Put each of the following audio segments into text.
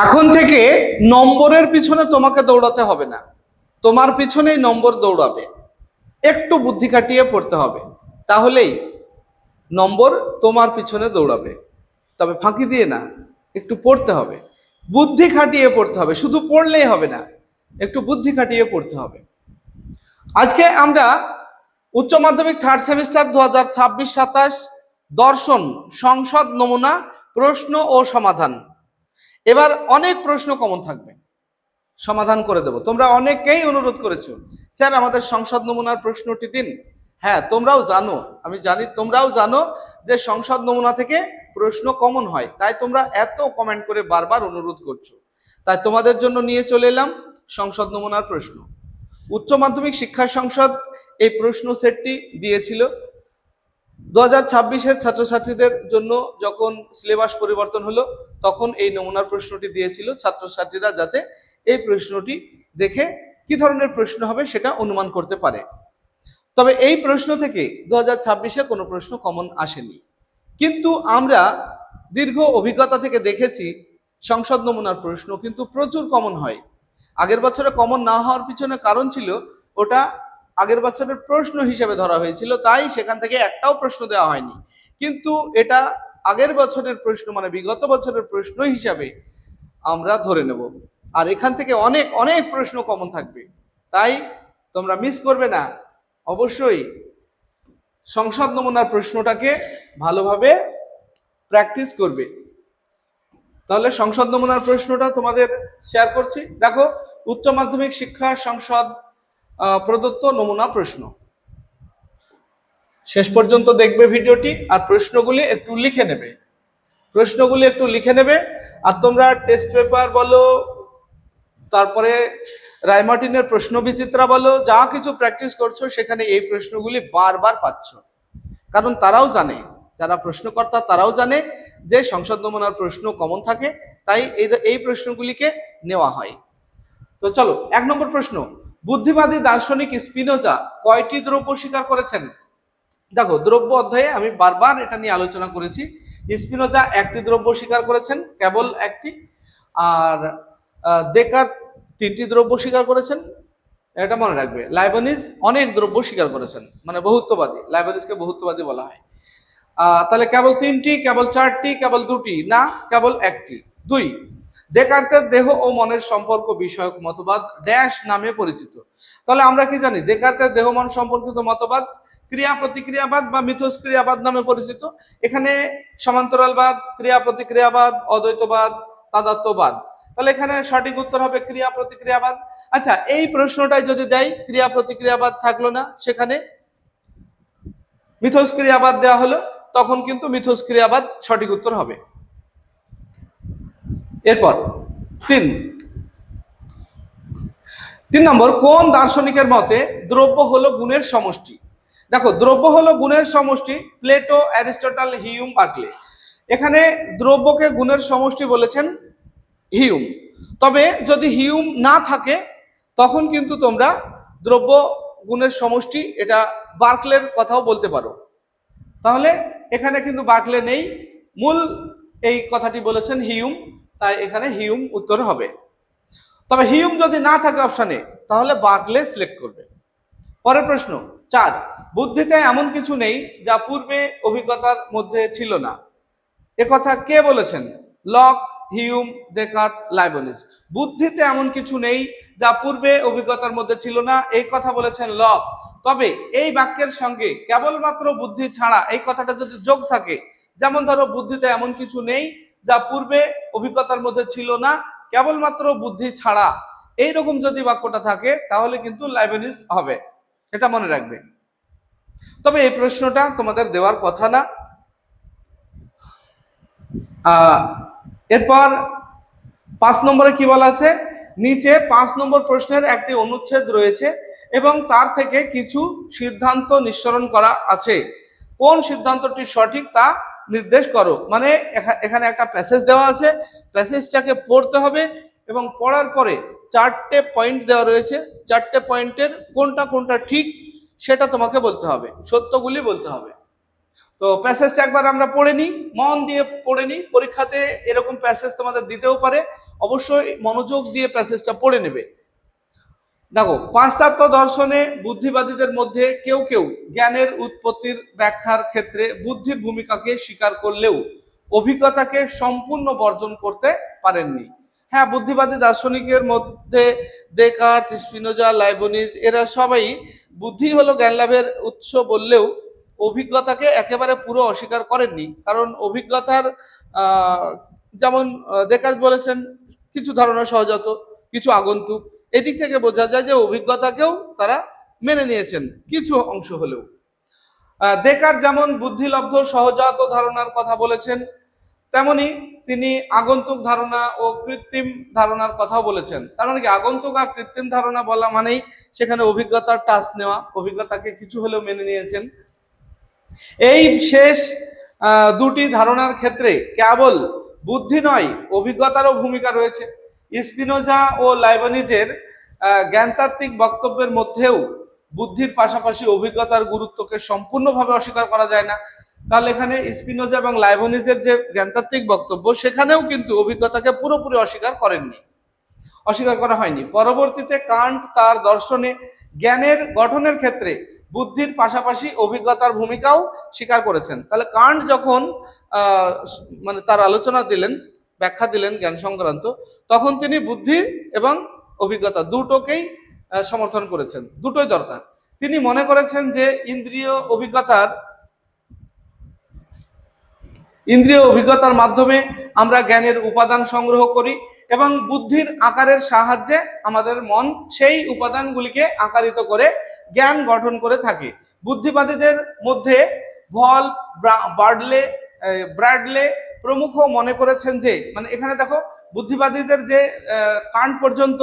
এখন থেকে নম্বরের পিছনে তোমাকে দৌড়াতে হবে না, তোমার পিছনেই নম্বর দৌড়াবে। একটু বুদ্ধি খাটিয়ে পড়তে হবে, তাহলেই নম্বর তোমার পিছনে দৌড়াবে। তবে ফাঁকি দিয়ে না, একটু পড়তে হবে, বুদ্ধি খাটিয়ে পড়তে হবে। শুধু পড়লেই হবে না, একটু বুদ্ধি খাটিয়ে পড়তে হবে। আজকে আমরা উচ্চ মাধ্যমিক থার্ড সেমিস্টার 2026-27 দর্শন সংসদ নমুনা প্রশ্ন ও সমাধান। এবার অনেক প্রশ্ন কমন থাকবে, সমাধান করে দেব। তোমরা অনেকেই অনুরোধ করেছো, স্যার আমাদের সংসদ নমুনার প্রশ্নটি দিন। হ্যাঁ, তোমরাও জানো, আমি জানি তোমরাও জানো যে সংসদ নমুনা থেকে প্রশ্ন কমন হয়, তাই তোমরা এত কমেন্ট করে বারবার অনুরোধ করছো। তাই তোমাদের জন্য নিয়ে চলে এলাম সংসদ নমুনার প্রশ্ন। উচ্চ মাধ্যমিক শিক্ষা সংসদ এই প্রশ্ন সেটটি দিয়েছিল 2026-এর ছাত্রছাত্রীদের জন্য। যখন সিলেবাস পরিবর্তন হলো তখন এই নমুনার প্রশ্নটি দিয়েছিল, ছাত্রছাত্রীরা যাতে এই প্রশ্নটি দেখে কি ধরনের প্রশ্ন হবে সেটা অনুমান করতে পারে। তবে এই প্রশ্ন থেকে 2026-এ কোনো প্রশ্ন কমন আসেনি, কিন্তু আমরা দীর্ঘ অভিজ্ঞতা থেকে দেখেছি সংসদ নমুনার প্রশ্ন কিন্তু প্রচুর কমন হয়। আগের বছরে কমন না হওয়ার পিছনে কারণ ছিল ওটা আগের বছরের প্রশ্ন হিসেবে ধরা হয়েছিল, তাই সেখান থেকে একটাও প্রশ্ন দেওয়া হয়নি। কিন্তু এটা আগের বছরের প্রশ্ন, মানে বিগত বছরের প্রশ্ন হিসাবে আমরা ধরে নেব। আর এখান থেকে অনেক অনেক প্রশ্ন কমন থাকবে, তাই তোমরা মিস করবে না। অবশ্যই সংসদ নমুনার প্রশ্নটাকে ভালোভাবে প্র্যাকটিস করবে। তাহলে সংসদ নমুনার প্রশ্নটা তোমাদের শেয়ার করছি। দেখো, উচ্চ মাধ্যমিক শিক্ষা সংসদ প্রদত্ত নমুনা প্রশ্ন। শেষ পর্যন্ত দেখবে ভিডিওটি, আর প্রশ্নগুলি একটু লিখে নেবে, প্রশ্নগুলি একটু লিখে নেবে। আর তোমরা টেস্ট পেপার বলো, তারপরে রায়মার্টিনের প্রশ্ন বিচিত্রা বলো, যা কিছু প্র্যাকটিস করছো সেখানে এই প্রশ্নগুলি বারবার পাচ্ছ। কারণ তারাও জানে, যারা প্রশ্নকর্তা তারাও জানে যে সংসদ নমুনার প্রশ্ন কমন থাকে, তাই এই প্রশ্নগুলিকে নেওয়া হয়। তো চলো, 1 নম্বর প্রশ্ন, বুদ্ধিবাদী দার্শনিক স্পিনোজা কয়টি দ্রব্য স্বীকার করেছেন? দেখো, দ্রব্য অধ্যায়ে আমি বারবার এটা নিয়ে আলোচনা করেছি। স্পিনোজা একটি দ্রব্য স্বীকার করেছেন, কেবল একটি। আর দেকার্ত 3টি দ্রব্য স্বীকার করেছেন, এটা মনে রাখবে। লাইবনিজ অনেক দ্রব্য স্বীকার করেছেন, মানে বহুত্ববাদী, লাইবনিজকে বহুত্ববাদী বলা হয়। তাহলে কেবল 3টি, কেবল 4টি, কেবল 2টি, না কেবল একটি। 2, দেকার্তের দেহ ও মনের সম্পর্ক বিষয়ক মতবাদ ড্যাশ নামে পরিচিত। তাহলে আমরা কি জানি? দেকার্তের দেহ মন সম্পর্কিত মতবাদ ক্রিয়া প্রতিক্রিয়াবাদ বা মিথস্ক্রিয়াবাদ নামে পরিচিত। এখানে সমান্তরালবাদ, ক্রিয়া প্রতিক্রিয়াবাদ, অদ্বৈতবাদ, তাদাত্ম্যবাদ। তাহলে এখানে সঠিক উত্তর হবে ক্রিয়া প্রতিক্রিয়াবাদ। আচ্ছা, এই প্রশ্নটাই যদি দেয় ক্রিয়া প্রতিক্রিয়াবাদ থাকলো না, সেখানে মিথস্ক্রিয়াবাদ দেওয়া হলো, তখন কিন্তু মিথস্ক্রিয়াবাদ সঠিক উত্তর হবে। এরপর 3 নম্বর, কোন দার্শনিকের মতে দ্রব্য হলো গুণের সমষ্টি? দেখো, দ্রব্য হলো গুণের সমষ্টি প্লেটো, অ্যারিস্টটল, হিউম, বার্কলে। এখানে দ্রব্যকে গুণের সমষ্টি বলেছেন হিউম। তবে যদি হিউম না থাকে তখন কিন্তু তোমরা দ্রব্য গুণের সমষ্টি এটা বার্কলের কথাও বলতে পারো। তাহলে এখানে কিন্তু বার্কলে নেই, মূল এই কথাটি বলেছেন হিউম, তাই এখানে হিউম উত্তর হবে। তবে হিউম যদি না থাকে অপশানে, তাহলে বার্কলে সিলেক্ট করবে। পরের প্রশ্ন 4, বুদ্ধিতে এমন কিছু নেই যা পূর্বে অভিজ্ঞতার মধ্যে ছিল না। একথা কে বলেছেন? Lock, Hume, Descartes, Leibniz. বুদ্ধিতে এমন কিছু নেই যা পূর্বে অভিজ্ঞতার মধ্যে ছিল না, এই কথা বলেছেন লক। তবে এই বাক্যের সঙ্গে কেবলমাত্র বুদ্ধি ছাড়া এই কথাটা যদি যোগ থাকে, যেমন ধরো বুদ্ধিতে এমন কিছু নেই যা পূর্বে অভিজ্ঞতার মধ্যে ছিল না, কেবলমাত্র বুদ্ধি ছাড়া, এইরকম যদি বাক্যটা থাকে তাহলে কিন্তু লাইবনিজ হবে, এটা মনে রাখবে। তবে এই প্রশ্নটা তোমাদের দেওয়ার কথা না। এরপর 5 নম্বরে কি বলা আছে? নিচে 5 নম্বর প্রশ্নের একটি অনুচ্ছেদ রয়েছে এবং তার থেকে কিছু সিদ্ধান্ত নিঃসরণ করা আছে। কোন সিদ্ধান্তটি সঠিক তা নির্দেশ করো। মানে এখানে একটা প্যাসেজ দেওয়া আছে, প্যাসেজটাকে পড়তে হবে এবং পড়ার পরে 4টে পয়েন্ট দেওয়া রয়েছে, 4টে পয়েন্টের কোনটা কোনটা ঠিক সেটা তোমাকে বলতে হবে, সত্যগুলি বলতে হবে। তো প্যাসেজটা একবার আমরা পড়ে নিই, মন দিয়ে পড়ে নিই। পরীক্ষাতে এরকম প্যাসেজ তোমাদের দিতেও পারে, অবশ্যই মনোযোগ দিয়ে প্যাসেজটা পড়ে নেবে। দেখো, পাশ্চাত্য দর্শনে বুদ্ধিবাদীদের মধ্যে কেউ কেউ জ্ঞানের উৎপত্তির ব্যাখ্যার ক্ষেত্রে বুদ্ধির ভূমিকাকে স্বীকার করলেও অভিজ্ঞতাকে সম্পূর্ণ বর্জন করতে পারেননি। হ্যাঁ, বুদ্ধিবাদী দার্শনিকের মধ্যে দেকার্ত, স্পিনোজা, লাইবনিজ এরা সবাই বুদ্ধি হলো জ্ঞান লাভের উৎস বললেও অভিজ্ঞতাকে একেবারে পুরো অস্বীকার করেননি। কারণ অভিজ্ঞতার যেমন দেকার্ত বলেছেন কিছু ধারণা সহজাত, কিছু আগন্তুক, এদিক থেকে বোঝা যায় যে অভিজ্ঞতাকেও তারা মেনে নিয়েছেন কিছু অংশ হলেও। দেকার্ত যেমন বুদ্ধিলব্ধ সহজাত ধারণার কথা বলেছেন, তেমনি তিনি আগন্তুক ধারণা ও কৃত্রিম ধারণার কথাও বলেছেন। তার মানে কি, আগন্তুক আর কৃত্রিম ধারণা বলা মানেই সেখানে অভিজ্ঞতার টাচ নেওয়া, অভিজ্ঞতাকে কিছু হলেও মেনে নিয়েছেন। এই শেষ দুটি ধারণার ক্ষেত্রে কেবল বুদ্ধি নয়, অভিজ্ঞতারও ভূমিকা রয়েছে। স্পিনোজা ও লাইবনিজের জ্ঞানতাত্ত্বিক বক্তব্যের মধ্যেও বুদ্ধির পাশাপাশি অভিজ্ঞতার গুরুত্বকে সম্পূর্ণভাবে অস্বীকার করা যায় না। তাহলে এখানে স্পিনোজা এবং লাইবনিজের যে জ্ঞানতাত্ত্বিক বক্তব্য, সেখানেও কিন্তু অভিজ্ঞতাকে পুরোপুরি অস্বীকার করা হয়নি। পরবর্তীতে কান্ট তার দর্শনে জ্ঞানের গঠনের ক্ষেত্রে বুদ্ধির পাশাপাশি অভিজ্ঞতার ভূমিকাও স্বীকার করেছেন। তাহলে কান্ট যখন মানে তার আলোচনা দিলেন, ব্যাখ্যা দিলেন জ্ঞান সংক্রান্ত, তখন তিনি বুদ্ধি এবং অভিজ্ঞতা দুটোকেই সমর্থন করেছেন, দুটোই দরকার। তিনি মনে করেছেন যে ইন্দ্রিয় অভিজ্ঞতার মাধ্যমে আমরা জ্ঞানের উপাদান সংগ্রহ করি এবং বুদ্ধির আকারের সাহায্যে আমাদের মন সেই উপাদানগুলিকে আকারিত করে জ্ঞান গঠন করে থাকে। বুদ্ধিবাদীদের মধ্যে ভল, ব্র্যাডলে প্রমুখ মনে করেছেন যে, মানে এখানে দেখো বুদ্ধিবাদীদের যে কান্ট পর্যন্ত,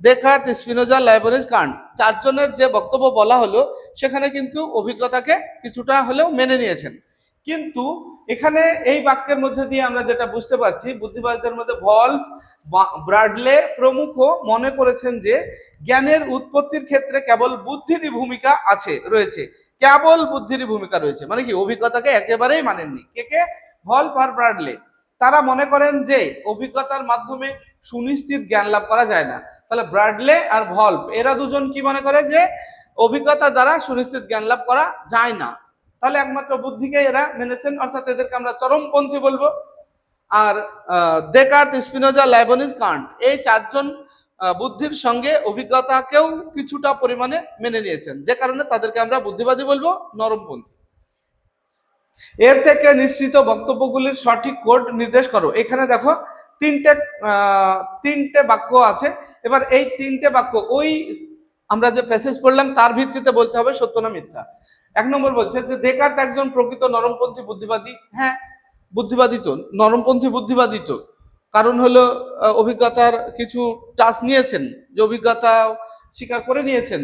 দেকার্ত, স্পিনোজা, লাইবনিজ, কান্ট চারজনের যে বক্তব্য বলা হলো, সেখানে কিন্তু অভিজ্ঞতাকে কিছুটা হলেও মেনে নিয়েছেন। কিন্তু এখানে এই বাক্যের মধ্যে দিয়ে আমরা যেটা বুঝতে পারছি, বুদ্ধিবাদীদের মধ্যে ভলফ, ব্র্যাডলে প্রমুখ মনে করেছেন যে জ্ঞানের উৎপত্তির ক্ষেত্রে কেবল বুদ্ধিরই ভূমিকা রয়েছে, কেবল বুদ্ধিরই ভূমিকা রয়েছে। মানে কি, অভিজ্ঞতাকে একেবারেই মানেননি। কে? ভলফ আর ব্র্যাডলে। তারা মনে করেন যে অভিজ্ঞতার মাধ্যমে সুনিশ্চিত জ্ঞান লাভ করা যায় না। তাহলে ব্র্যাডলে আর ভলফ এরা দুজন কি মনে করে যে অভিজ্ঞতা দ্বারা সুনিশ্চিত জ্ঞান লাভ করা যায় না। তাহলে একমাত্র বুদ্ধিকে এরা মেনেছেন, অর্থাৎ এদেরকে আমরা চরমপন্থী বলবো। আর দেকার্ত, স্পিনোজা, লাইবনিজ, কান্ট এই চারজন বুদ্ধির সঙ্গে অভিজ্ঞতাকেও কিছুটা পরিমাণে মেনে নিয়েছেন, যে কারণে তাদেরকে আমরা বুদ্ধিবাদী বলবো, নরমপন্থী। এর থেকে নিশ্চিত বক্তব্যগুলির সঠিক কোড নির্দেশ করো। এখানে দেখো তিনটে বাক্য আছে। এবার এই তিনটে বাক্য ওই আমরা যে প্যাসেজ পড়লাম তার ভিত্তিতে বলতে হবে সত্য না মিথ্যা। 1 নম্বর বলছে যে দেকার্ত একজন প্রকৃত নরমপন্থী বুদ্ধিবাদী। হ্যাঁ, বুদ্ধিবাদী তো, নরমপন্থী বুদ্ধিবাদী তো, কারণ হলো অভিজ্ঞতার কিছু টাচ নিয়েছেন, যে অভিজ্ঞতা স্বীকার করে নিয়েছেন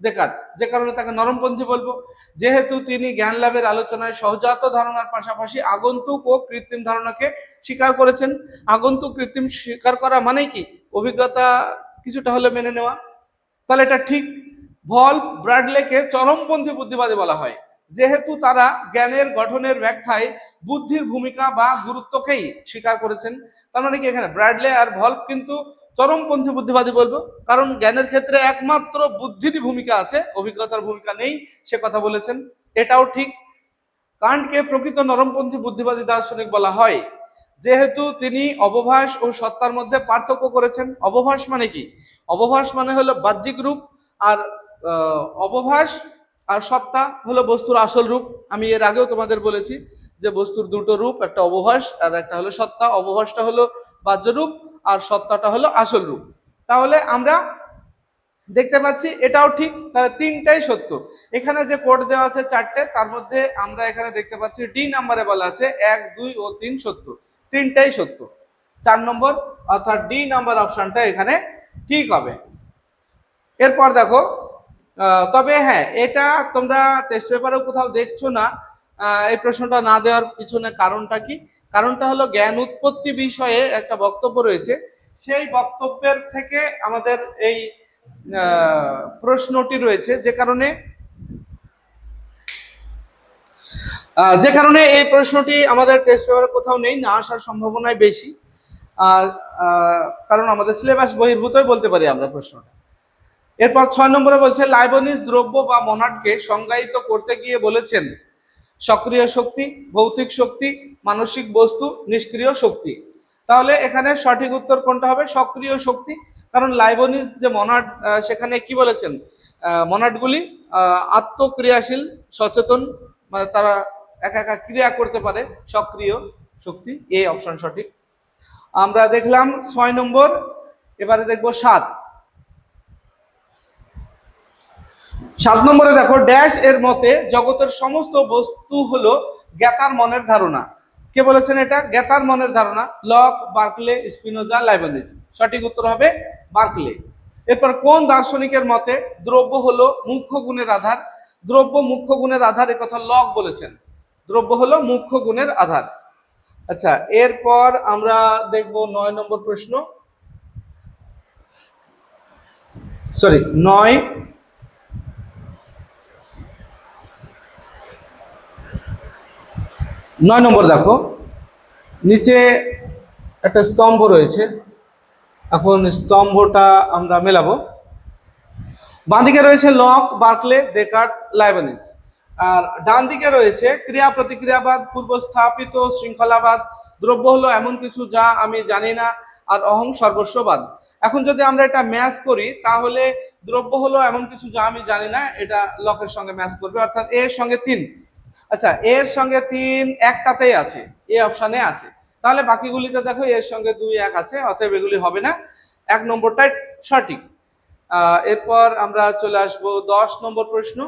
দেকার্ত, যে কারণে তাকে নরমপন্থী বলবো। যেহেতু তিনি জ্ঞান লাভের আলোচনায় সহজাত ধারণার পাশাপাশি আগন্তুক ও কৃত্রিম ধারণাকে স্বীকার করেছেন। আগন্তুক, কৃত্রিম স্বীকার করা মানে কি, অভিজ্ঞতা কিছুটা হলে মেনে নেওয়া। তাহলে এটা ঠিক। ভলফ, ব্র্যাডলেকে চরমপন্থী বুদ্ধিবাদী বলা হয়, যেহেতু তারা জ্ঞানের গঠনের ব্যাখ্যায় বুদ্ধির ভূমিকা বা গুরুত্বকেই স্বীকার করেছেন। তার মানে কি, এখানে ব্র্যাডলে আর ভলফ কিন্তু চরমপন্থী বুদ্ধিবাদী বলবো, কারণ জ্ঞানের ক্ষেত্রে একমাত্র বুদ্ধিরই ভূমিকা আছে, অভিজ্ঞতার ভূমিকা নেই, সে কথা বলেছেন। এটাও ঠিক। কান্টকে প্রকৃত নরমপন্থী বুদ্ধিবাদী দার্শনিক বলা হয়, যেহেতু তিনি অবভাস ও সত্তার মধ্যে পার্থক্য করেছেন। অবভাস মানে কি, অবভাস মানে হলো বাহ্যিক রূপ, আর অবভাস আর সত্তা হলো বস্তুর আসল রূপ। আমি এর আগেও তোমাদের বলেছি যে বস্তুর দুটো রূপ, একটা অবভাস আর একটা হলো সত্তা। অবভাসটা হলো বাহ্য রূপ আর সত্তাটা হলো আসল রূপ। তাহলে আমরা দেখতে পাচ্ছি এটাও ঠিক, তাহলে তিনটাই সত্য। এখানে যে কোড দেওয়া আছে চারটে, তার মধ্যে আমরা এখানে দেখতে পাচ্ছি ডি নাম্বারে বলা আছে 1, 2 ও 3 সত্য, তিনটাই সত্য। 4 নম্বর অর্থাৎ ডি নাম্বার অপশনটা এখানে ঠিক হবে। এরপর দেখো, তবে হ্যাঁ, এটা তোমরা টেস্ট পেপারেও কোথাও দেখছো না। এই প্রশ্নটা না দেওয়ার পিছনে কারণটা কি? কারণটা হলো জ্ঞান উৎপত্তি বিষয়ে একটা বক্তব্য রয়েছে, সেই বক্তব্যের থেকে আমাদের এই প্রশ্নটি রয়েছে, যে কারণে এই প্রশ্নটি আমাদের টেস্ট পেপারে কোথাও নেই, না আসার সম্ভাবনাই বেশি। কারণ আমাদের সিলেবাস বহির্ভূতই বলতে পারি আমরা প্রশ্নটা। এরপর 6 নম্বরে বলছে লাইবনিজ দ্রব্য বা মনাডকে সংজ্ঞায়িত করতে গিয়ে বলেছেন সক্রিয় শক্তি, ভৌতিক শক্তি, মানসিক বস্তু, নিষ্ক্রিয় শক্তি। তাহলে এখানে সঠিক উত্তর কোনটা হবে? সক্রিয় শক্তি। কারণ লাইবনিজ যে মনাড সেখানে কি বলেছেন, মনাডগুলি আত্মক্রিয়াশীল, সচেতন, মানে তারা একা একা ক্রিয়া করতে পারে, সক্রিয় শক্তি। এই অপশন সঠিক। আমরা দেখলাম 6 নম্বর, এবারে দেখবো 7 নম্বরে দেখো, ড্যাশ এর মতে জগতের সমস্ত বস্তু হলো জ্ঞাতার মনের ধারণা। কে বলেছেন এটা? জ্ঞাতার মনের ধারণা। Lock, Berkeley, Spinoza, Leibniz. সঠিক উত্তর হবে বার্কলে। এরপর কোন দার্শনিকের মতে দ্রব্য হলো মুখ্য গুণের আধার? দ্রব্য মুখ্য গুণের আধার, এ কথা লক বলেছেন। দ্রব্য হলো মুখ্য গুণের আধার। আচ্ছা, এরপর আমরা দেখব 9 নম্বর প্রশ্ন, সরি 9 নম্বর দেখো, নিচে একটা স্তম্ভ রয়েছে। এখন স্তম্ভটা আমরা মেলাবো। বাঁদিকে রয়েছে লক, বার্কলে, ডেকার্ট, লাইবনিজ। আর ডান দিকে রয়েছে ক্রিয়া প্রতিক্রিয়াবাদ, পূর্বস্থাপিত শৃঙ্খলাবাদ, দ্রব্য হলো এমন কিছু যা আমি জানি না, আর অহং সর্বস্ববাদ। এখন যদি আমরা এটা ম্যাচ করি তাহলে দ্রব্য হলো এমন কিছু যা আমি জানি না, এটা লকের সঙ্গে ম্যাচ করবে, অর্থাৎ এর সঙ্গে 3। আচ্ছা, এর সঙ্গে 3 একটাতেই আছে, এ অপশানে আছে। তাহলে বাকিগুলিতে দেখো এর সঙ্গে 2, 1 আছে, অতএব এগুলি হবে না। 1 নম্বরটাই সঠিক। এরপর আমরা চলে আসব 10 নম্বর প্রশ্ন।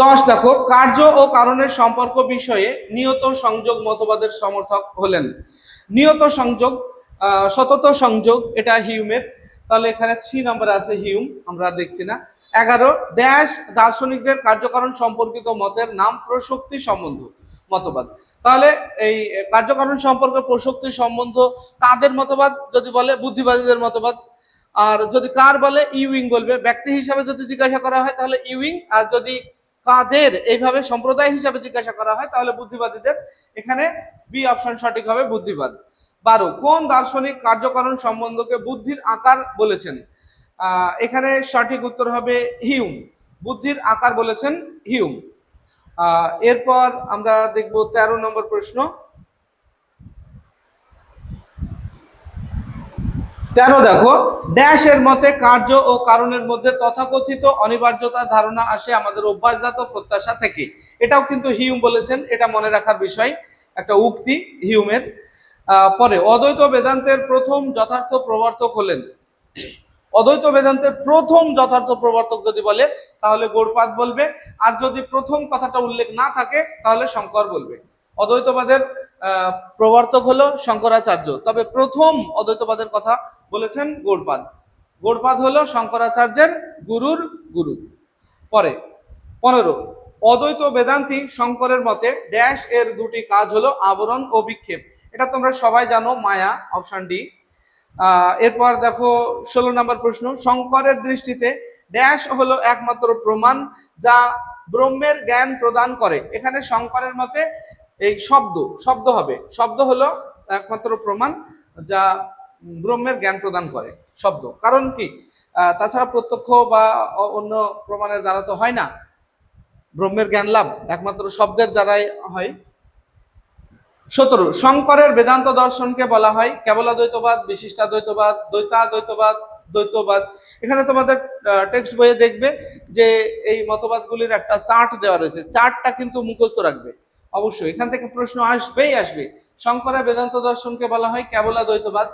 10 দেখো, কার্য ও কারণের সম্পর্ক বিষয়ে নিয়ত সংযোগ মতবাদের সমর্থক হলেন। নিয়ত সংযোগ, সতত সংযোগ, এটা হিউমের। তাহলে এখানে 3 নম্বরে আছে হিউম, আমরা দেখছি না। 11 ড্যাশ দার্শনিকদের কার্যকারণ সম্পর্কিত মতের নাম প্রসক্তি সম্বন্ধ মতবাদ। তাহলে এই কার্যকারণ সম্পর্কে প্রসক্তি সম্বন্ধ কাদের মতবাদ? যদি বলে বুদ্ধিবাদীদের মতবাদ। আর যদি কার বলে ইউইং বলবে। ব্যক্তি হিসাবে যদি জিজ্ঞাসা করা হয় তাহলে ইউইং, আর যদি কাদের এইভাবে সম্প্রদায় হিসাবে জিজ্ঞাসা করা হয় তাহলে বুদ্ধিবাদীদের। এখানে বি অপশন সঠিক হবে, বুদ্ধিবাদ। 12 কোন দার্শনিক কার্যকারণ সম্বন্ধকে বুদ্ধির আকার বলেছেন? এখানে সঠিক উত্তর হবে হিউম। বুদ্ধির আকার বলেছেন হিউম। এরপর আমরা দেখব 13 নম্বর প্রশ্ন। 13 দেখো, ড্যাশ এর মতে কার্য ও কারণের মধ্যে তথাকথিত অনিবার্যতার ধারণা আসে আমাদের অভ্যাসজাত প্রত্যাশা থেকে। এটাও কিন্তু হিউম বলেছেন, এটা মনে রাখার বিষয়, একটা উক্তি হিউমের। পরে অদ্বৈত বেদান্তের প্রথম যথার্থ প্রবর্তক হলেন। অদ্বৈত বেদান্তের প্রথম যথার্থ প্রবর্তক যদি বলে তাহলে গৌড়পাদ বলবে, আর যদি প্রথম কথাটা উল্লেখ না থাকে তাহলে শঙ্কর বলবে। অদ্বৈতবাদের প্রবর্তক হলো শঙ্করাচার্য, তবে প্রথম অদ্বৈতবাদের কথা বলেছেন গৌড়পাদ। গৌড়পাদ হলো শঙ্করাচার্যের গুরুর গুরু। পরে 15 অদ্বৈত বেদান্তি শঙ্করের মতে ড্যাশ এর দুটি কাজ হলো আবরণ ও বিক্ষেপ। এটা তোমরা সবাই জানো, মায়া, অপশন ডি। এরপর দেখো 16 নম্বর প্রশ্ন। শঙ্করের দৃষ্টিতে ড্যাশ হলো একমাত্র প্রমাণ যা ব্রহ্মের জ্ঞান প্রদান করে। এখানে শঙ্করের মতে এই শব্দ হবে, শব্দ হলো একমাত্র প্রমাণ যা ব্রহ্মের জ্ঞান প্রদান করে, শব্দ। কারণ কি, তাছাড়া প্রত্যক্ষ বা অন্য প্রমাণের দ্বারা তো হয় না ব্রহ্মের জ্ঞান লাভ, একমাত্র শব্দের দ্বারাই হয়। 17 শঙ্করের বেদান্ত দর্শনকে বলা হয় কেবলাদ্বৈতবাদ, বিশিষ্টাদ্বৈতবাদ, দ্বৈতাদ্বৈতবাদ, দ্বৈতবাদ। এখানে তোমাদের টেক্সট বইয়ে দেখবে যে এই মতবাদগুলির একটা চার্ট দেওয়া রয়েছে, চার্টটা কিন্তু মুখস্থ রাখবে অবশ্যই, এখান থেকে প্রশ্ন আসবেই আসবে। শঙ্করের বেদান্ত দর্শনকে বলা হয় কেবলাদ্বৈতবাদ,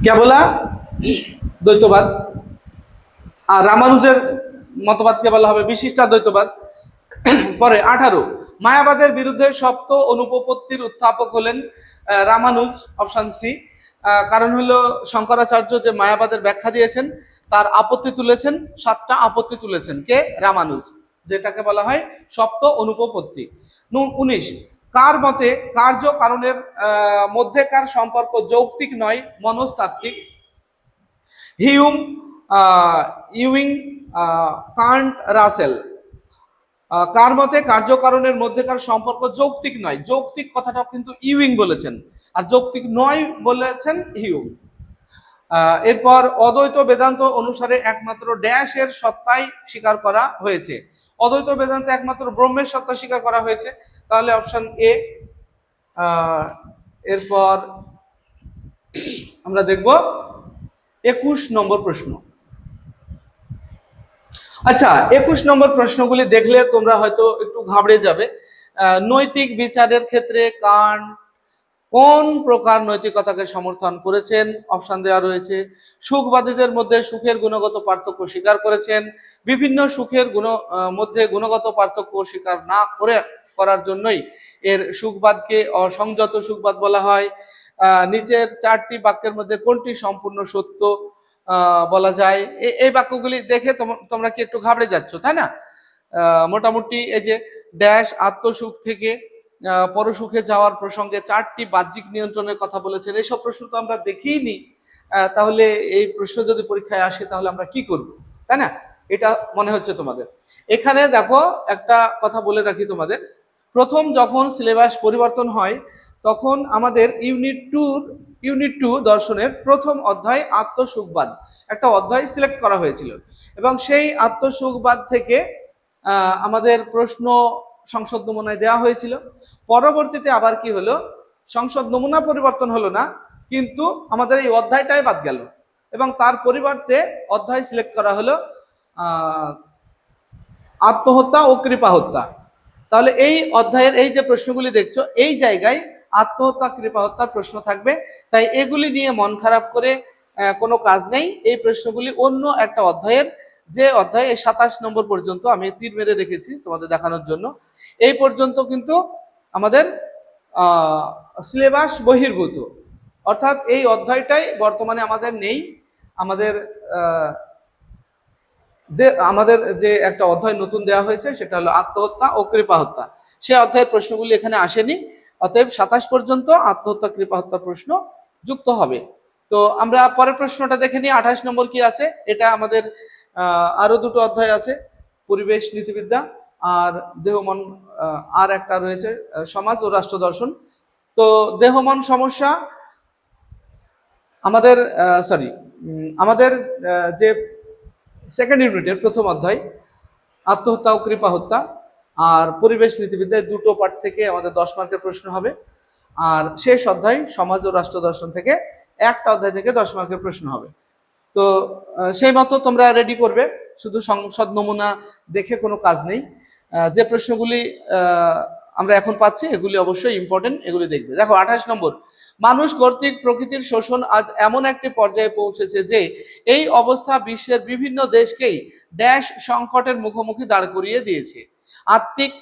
কেবলাদ্বৈতবাদ। আর রামানুজের মতবাদকে বলা হবে বিশিষ্টাদ্বৈতবাদ। পরে 18 মায়াবাদের বিরুদ্ধে সপ্ত অনুপপত্তির উত্থাপক হলেন রামানুজ, অপশন সি। কারণ হলো শঙ্করাচার্য যে মায়াবাদের ব্যাখ্যা দিয়েছেন তার আপত্তি তুলেছেন, 7টা আপত্তি তুলেছেন কে? রামানুজ, যেটাকে বলা হয় সপ্ত অনুপপত্তি। 19 কার মতে কার্য কারণের মধ্যেকার সম্পর্ক যৌক্তিক নয়, মনস্তাত্ত্বিক। Hume, Ewing, Kant, Russell. কার মতে কার্যকারণের মধ্যেকার সম্পর্ক যৌক্তিক নয়। যৌক্তিক কথাটাও কিন্তু ইউইং বলেছেন, আর যৌক্তিক নয় বলেছেন হিউম। এরপর অদ্বৈত বেদান্ত অনুসারে একমাত্র ড্যাশ এর সত্তাই স্বীকার করা হয়েছে। অদ্বৈত বেদান্তে একমাত্র ব্রহ্মের সত্তা স্বীকার করা হয়েছে, তাহলে অপশন এ। এরপর আমরা দেখব 21 নম্বর প্রশ্ন। আচ্ছা, 21 নম্বর প্রশ্নগুলি দেখলে তোমরা হয়তো একটু ঘাবড়ে যাবে। নৈতিক বিচারের ক্ষেত্রে কান্ট কোন প্রকার নৈতিকতাকে সমর্থন করেছেন? অপশন দেওয়া রয়েছে। সুখবাদীদের মধ্যে সুখের গুণগত পার্থক্য স্বীকার করেছেন। বিভিন্ন সুখের মধ্যে গুণগত পার্থক্য স্বীকার না করার জন্যই এর সুখবাদকে অসংযত সুখবাদ বলা হয়। নিচের 4টি বাক্যের মধ্যে কোনটি সম্পূর্ণ সত্য বলা যায়? এই বাক্যগুলি দেখে তোমরা কি একটু ঘাবড়ে যাচ্ছ, তাই না? মোটামুটি এই যে ড্যাশ আত্মসুখ থেকে পরসুখে যাওয়ার প্রসঙ্গে 4টি বাহ্যিক নিয়ন্ত্রণের কথা বলেছেন। এইসব প্রশ্ন তো আমরা দেখিনি, তাহলে এই প্রশ্ন যদি পরীক্ষায় আসে তাহলে আমরা কি করব, তাই না? এটা মনে হচ্ছে তোমাদের। এখানে দেখো একটা কথা বলে রাখি তোমাদের, প্রথম যখন সিলেবাস পরিবর্তন হয় তখন আমাদের ইউনিট 2 দর্শনের প্রথম অধ্যায় আত্মসুখবাদ একটা অধ্যায় সিলেক্ট করা হয়েছিল, এবং সেই আত্মসুখবাদ থেকে আমাদের প্রশ্ন সংসদ নমুনায় দেওয়া হয়েছিল। পরবর্তীতে আবার কি হলো, সংসদ নমুনা পরিবর্তন হলো না, কিন্তু আমাদের এই অধ্যায়টাই বাদ গেল, এবং তার পরিবর্তে অধ্যায় সিলেক্ট করা হলো আত্মহত্যা ও কৃপা হত্যা। তাহলে এই অধ্যায়ের এই যে প্রশ্নগুলি দেখছো, এই জায়গায় আত্মহত্যা কৃপা হত্যার প্রশ্ন থাকবে। তাই এগুলি নিয়ে মন খারাপ করে কোনো কাজ নেই। এই প্রশ্নগুলি অন্য একটা অধ্যায়ের, যে অধ্যায়ে 27 নম্বর পর্যন্ত আমি তীর মেরে রেখেছি তোমাদের দেখানোর জন্য, এই পর্যন্ত কিন্তু আমাদের সিলেবাস বহির্ভূত, অর্থাৎ এই অধ্যায়টাই বর্তমানে আমাদের নেই। আমাদের যে একটা অধ্যায় নতুন দেওয়া হয়েছে সেটা হলো আত্মহত্যা ও কৃপা হত্যা, সে অধ্যায়ের প্রশ্নগুলি এখানে আসেনি। অতএব 27 পর্যন্ত আত্মহত্যা কৃপা হত্যা প্রশ্ন যুক্ত হবে। তো আমরা পরের প্রশ্নটা দেখে নিই, 28 নম্বর কি আছে। এটা আমাদের আরো দুটো অধ্যায় আছে, পরিবেশ নীতিবিদ্যা আর দেহ মন, আর একটা রয়েছে সমাজ ও রাষ্ট্র দর্শন। তো দেহ মন সমস্যা আমাদের যে সেকেন্ড ইউনিটের প্রথম অধ্যায় আত্মহত্যা ও কৃপা হত্যা আর পরিবেশ নীতিবিদ্যায় দুটো পার্ট থেকে আমাদের 10 মার্কের প্রশ্ন হবে, আর শেষ অধ্যায় সমাজ ও রাষ্ট্র দর্শন থেকে একটা অধ্যায় থেকে 10 মার্কের প্রশ্ন হবে। তো সেই মতো তোমরা রেডি করবে, শুধু সংসদ নমুনা দেখে কোনো কাজ নেই। যে প্রশ্নগুলি আমরা এখন পাচ্ছি এগুলি অবশ্যই ইম্পর্টেন্ট, এগুলি দেখবে। দেখো 28 নম্বর, মানুষ কর্তৃক প্রকৃতির শোষণ আজ এমন একটি পর্যায়ে পৌঁছেছে যে এই অবস্থা বিশ্বের বিভিন্ন দেশকেই ড্যাশ সংকটের মুখোমুখি দাঁড় করিয়ে দিয়েছে। আত্মিক,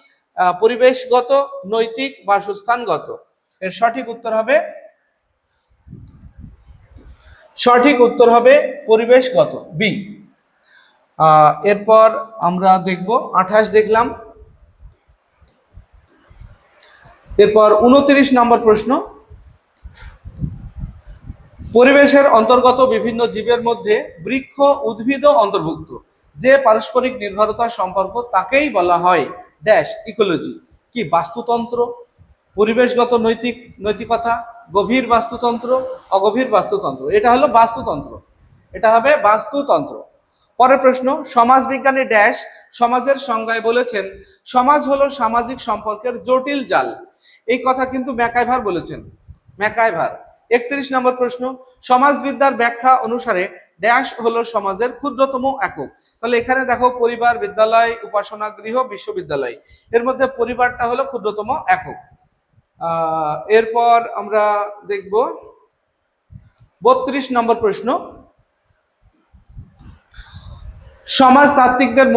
পরিবেশগত, নৈতিক, বাসস্থানগত। এর সঠিক উত্তর হবে পরিবেশগত, বি। এরপর আমরা দেখব 28 দেখলাম। এরপর 29 নম্বর প্রশ্ন, পরিবেশের অন্তর্গত বিভিন্ন জীবের মধ্যে বৃক্ষ, উদ্ভিদও অন্তর্ভুক্ত। যে পারস্পরিক নির্ভরতার সম্পর্ক তাকেই বলা হয় ড্যাশ ইকোলজি। কি? বাস্তুতন্ত্র, পরিবেশগত নৈতিকতা, গভীর বাস্তুতন্ত্র, অগভীর বাস্তুতন্ত্র। এটা হলো বাস্তুতন্ত্র, এটা হবে বাস্তুতন্ত্র। পরের প্রশ্ন, সমাজবিজ্ঞানী ড্যাশ সমাজের সংজ্ঞায় বলেছেন সমাজ হলো সামাজিক সম্পর্কের জটিল জাল। এই কথা কিন্তু ম্যাকাইভার বলেছেন, ম্যাকাইভার। 31 নম্বর প্রশ্ন, সমাজবিদ্যার ব্যাখ্যা অনুসারে ড্যাশ হলো সমাজের ক্ষুদ্রতম একক। তাহলে এখানে দেখো পরিবার, বিদ্যালয়, উপাসনা গৃহ, বিশ্ববিদ্যালয়, এর মধ্যে পরিবারটা হলো ক্ষুদ্রতম একক। এরপর আমরা দেখব 32 নম্বর প্রশ্ন, সমাজতাত্ত্বিকদের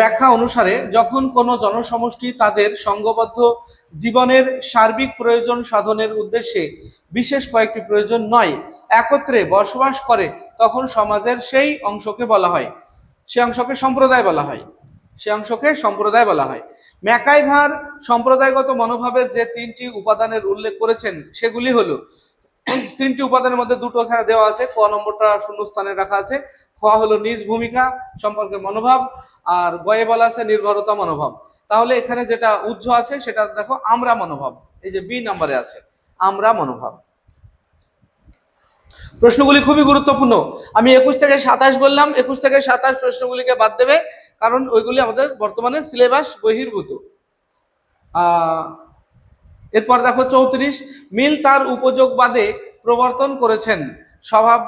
ব্যাখ্যা অনুসারে যখন কোনো জনসমষ্টি তাদের সংঘবদ্ধ জীবনের সার্বিক প্রয়োজন সাধনের উদ্দেশ্যে বিশেষ কয়েকটি প্রয়োজন নয় একত্রে বসবাস করে, তখন সমাজের সেই অংশকে বলা হয়, সে অংশকে সম্প্রদায় বলা হয়। ম্যাকাইভার সম্প্রদায়গত মনোভাবের যে 3টি উপাদানের উল্লেখ করেছেন সেগুলি হলো, 3টি উপাদানের মধ্যে দুটো এখানে দেওয়া আছে, ক নম্বরটা শূন্যস্থানে রাখা আছে। খ হলো নিজ ভূমিকা সম্পর্কে মনোভাব, আর গয়ে বলা আছে নির্ভরতা মনোভাব। তাহলে এখানে যেটা উজ্জ্ব আছে সেটা দেখো আমরা মনোভাব, এই যে বি নাম্বারে আছে আমরা মনোভাব। প্রশ্নগুলি খুবই গুরুত্বপূর্ণ। আমি 21 থেকে 27 বললাম, 21 থেকে 27 প্রশ্নগুলিকে বাদ দেবে, কারণ ওইগুলি আমাদের বর্তমানে সিলেবাস বহির্ভূত। এরপর দেখো 34, মিল তার উপযোগ বাদে প্রবর্তন করেছেন স্বভাব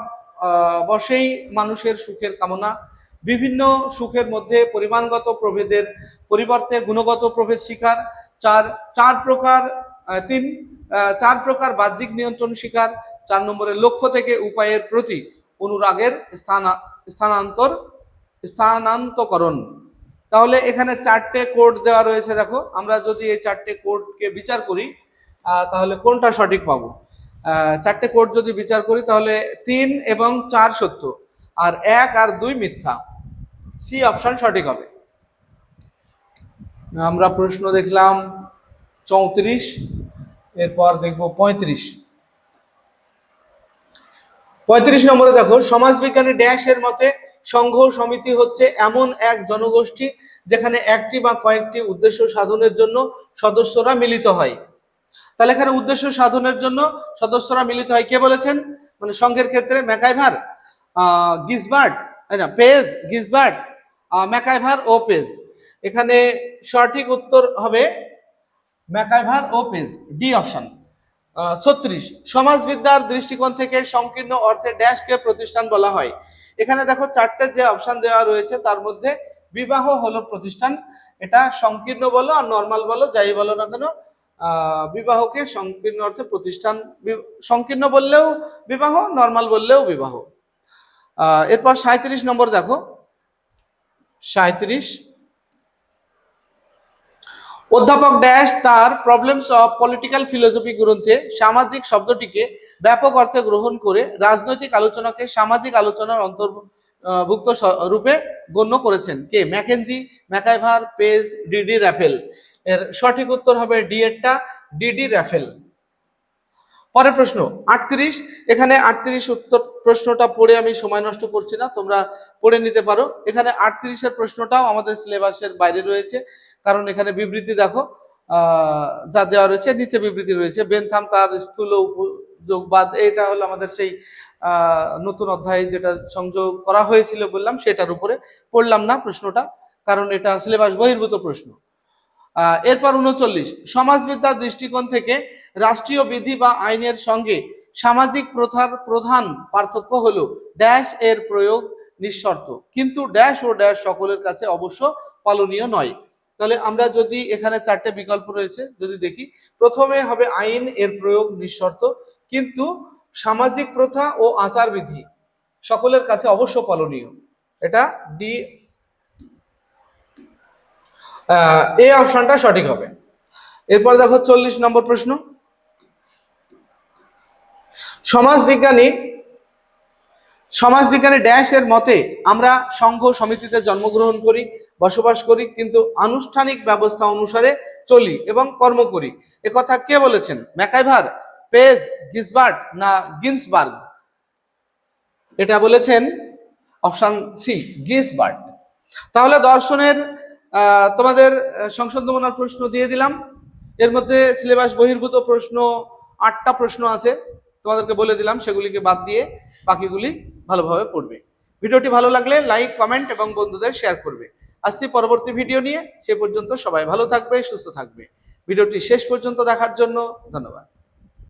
বশেই মানুষের সুখের কামনা, বিভিন্ন সুখের মধ্যে পরিমাণগত প্রভেদের পরিবর্তে গুণগত প্রভেদ শিকার, চার প্রকার বাহ্যিক নিয়ন্ত্রণ শিকার, 4 নম্বরে লক্ষ্য থেকে উপায়ের প্রতি অনুরাগের স্থানান্তকরণ। তাহলে এখানে 4টে কোড দেওয়া রয়েছে, দেখো আমরা যদি এই 4টে কোডকে বিচার করি তাহলে কোনটা সঠিক পাবো? 4টে কোড যদি বিচার করি তাহলে 3 এবং 4 সত্য, আর 1 আর 2 মিথ্যা। সি অপশন সঠিক হবে। আমরা প্রশ্ন দেখলাম 34, এরপর দেখব 35 নম্বরে দেখো, সমাজবিজ্ঞানী ড্যাশ এর মতে সংঘ সমিতি হচ্ছে এমন এক জনগোষ্ঠী যেখানে একটি বা কয়েকটি উদ্দেশ্য সাধনের জন্য সদস্যরা মিলিত হয়। তাহলে এখানে উদ্দেশ্য সাধনের জন্য সদস্যরা মিলিত হয়, কে বলেছেন? মানে সংঘের ক্ষেত্রে MacIver, Gisbert, page, Gisbert, MacIver ও পেজ। এখানে সঠিক উত্তর হবে ম্যাকাইভার ও পেজ, ডি অপশন। 36, সমাজবিদ্যার দৃষ্টিকোণ থেকে সংকীর্ণ অর্থে ড্যাশকে প্রতিষ্ঠান বলা হয়। এখানে দেখো 4টে যে অপশন দেওয়া রয়েছে তার মধ্যে বিবাহ হলো প্রতিষ্ঠান। এটা সংকীর্ণ বলো আর নর্মাল বলো, যাই বলো না কেন, বিবাহকে সংকীর্ণ অর্থে প্রতিষ্ঠান, সংকীর্ণ বললেও বিবাহ, নর্মাল বললেও বিবাহ। এরপর 37 নম্বর দেখো, 37, অধ্যাপক ড্যাশ তার প্রবলেমস অফ পলিটিক্যাল ফিলোসফি গ্রন্থে সামাজিক শব্দটিকে ব্যাপক অর্থে গ্রহণ করে রাজনৈতিক আলোচনাকে সামাজিক আলোচনার অন্তর্ভুক্ত রূপে গণ্য করেছেন। কে? Mackenzie, MacIver, Page, D D Raphael. এর সঠিক উত্তর হবে ডি এরটা, ডিডি র্যাফেল। পরের প্রশ্ন 38, এখানে 38 উত্তর প্রশ্নটা পড়ে আমি সময় নষ্ট করছি না, তোমরা পড়ে নিতে পারো। এখানে 38 এর প্রশ্নটাও আমাদের সিলেবাসের বাইরে রয়েছে, কারণ এখানে বিবৃতি দেখো যা দেওয়া রয়েছে, নিচে বিবৃতি রয়েছে। বেনথাম তার স্থূল উপযোগবাদ, এটা হলো আমাদের সেই নতুন অধ্যায় যেটা সংযোগ করা হয়েছিল বললাম, সেটার উপরে পড়লাম না প্রশ্নটা, কারণ এটা সিলেবাস বহির্ভূত প্রশ্ন। এরপর 39, সমাজবিদ্যার দৃষ্টিকোণ থেকে রাষ্ট্রীয় বিধি বা আইনের সঙ্গে সামাজিক প্রথার প্রধান পার্থক্য হলো ড্যাশ এর প্রয়োগ নিঃশর্ত, কিন্তু ড্যাশ ও ড্যাশ সকলের কাছে অবশ্য পালনীয় নয়। তাহলে আমরা যদি এখানে 4টে বিকল্প রয়েছে যদি দেখি, প্রথমে হবে আইন এর প্রয়োগ নিঃশর্ত, কিন্তু সামাজিক প্রথা ও আচার বিধি সকলের কাছে অবশ্য পালনীয়, এটা ডি, এই অপশনটা সঠিক হবে। এরপর দেখো 40 নম্বর প্রশ্ন, সমাজবিজ্ঞানী ড্যাশ এর মতে আমরা সংঘ সমিতিতে জন্মগ্রহণ করি, বসবাস করি, কিন্তু আনুষ্ঠানিক ব্যবস্থা অনুসারে চলি এবং কর্ম করি। একথা কে বলেছেন? ম্যাকাইভার, পেজ, গিসবার্ট না গিন্সবার্গ? এটা বলেছেন অপশন সি, গিসবার্ট। তাহলে দর্শনের তোমাদের সংসদ নমুনার প্রশ্ন দিয়ে দিলাম। এর মধ্যে সিলেবাস বহির্ভূত প্রশ্ন 8টা প্রশ্ন আছে, তোমাদেরকে বলে দিলাম, সেগুলিকে বাদ দিয়ে বাকিগুলি ভালোভাবে পড়বে। ভিডিওটি ভালো লাগলে লাইক, কমেন্ট এবং বন্ধুদের শেয়ার করবে। আসছি পরবর্তী ভিডিও নিয়ে, সে পর্যন্ত সবাই ভালো থাকবে, সুস্থ থাকবে। ভিডিওটি শেষ পর্যন্ত দেখার জন্য ধন্যবাদ।